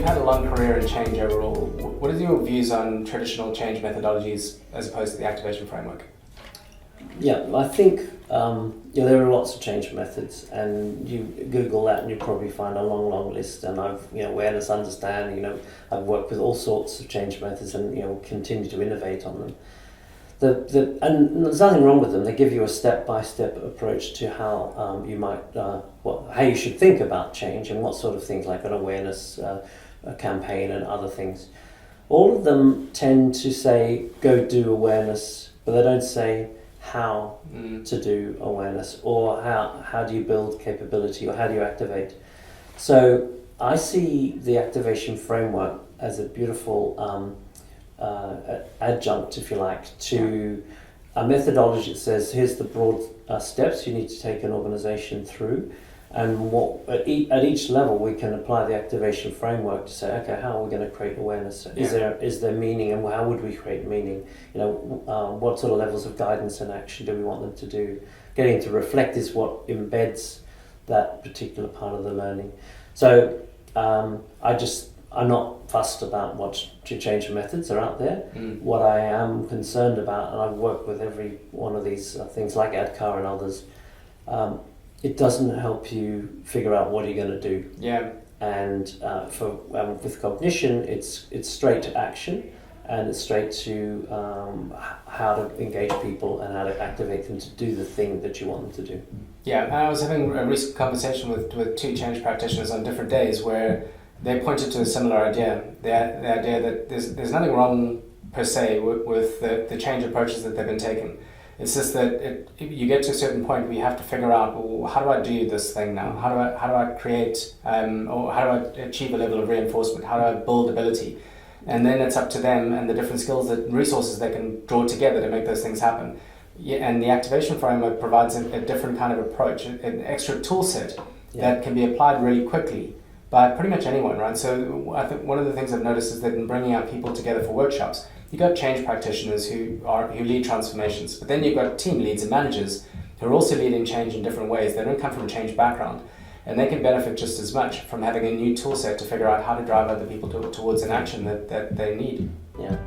had a long career in change overall. What are your views on traditional change methodologies as opposed to the activation framework? Yeah, I think there are lots of change methods, and you Google that and you probably find a long list. And I've awareness, understanding. I've worked with all sorts of change methods, and continue to innovate on them. And there's nothing wrong with them. They give you a step-by-step approach to how you might how you should think about change and what sort of things, like an awareness a campaign and other things. All of them tend to say go do awareness, but they don't say how to do awareness, or how do you build capability, or how do you activate. So I see the activation framework as a beautiful adjunct, if you like, to a methodology that says here's the broad steps you need to take an organization through, and at each level we can apply the activation framework to say, okay, how are we going to create awareness? Is there meaning, and how would we create meaning? What sort of levels of guidance and action do we want them to do? Getting to reflect is what embeds that particular part of the learning. So I'm not fussed about what change methods are out there. What I am concerned about, and I've worked with every one of these things like ADCAR and others, it doesn't help you figure out what you're going to do. Yeah. And with Cognition, it's straight to action, and it's straight to how to engage people and how to activate them to do the thing that you want them to do. Yeah, and I was having a recent conversation with two change practitioners on different days where they pointed to a similar idea, the idea that there's nothing wrong per se with the change approaches that they've been taking. It's just that you get to a certain point where you have to figure out, well, how do I do this thing now? How do I create, or how do I achieve a level of reinforcement? How do I build ability? And then it's up to them and the different skills and resources they can draw together to make those things happen. Yeah, and the activation framework provides a different kind of approach, an extra tool set that can be applied really quickly by pretty much anyone, right? So I think one of the things I've noticed is that in bringing out people together for workshops, you've got change practitioners who lead transformations, but then you've got team leads and managers who are also leading change in different ways. They don't come from a change background, and they can benefit just as much from having a new tool set to figure out how to drive other people towards an action that they need. Yeah.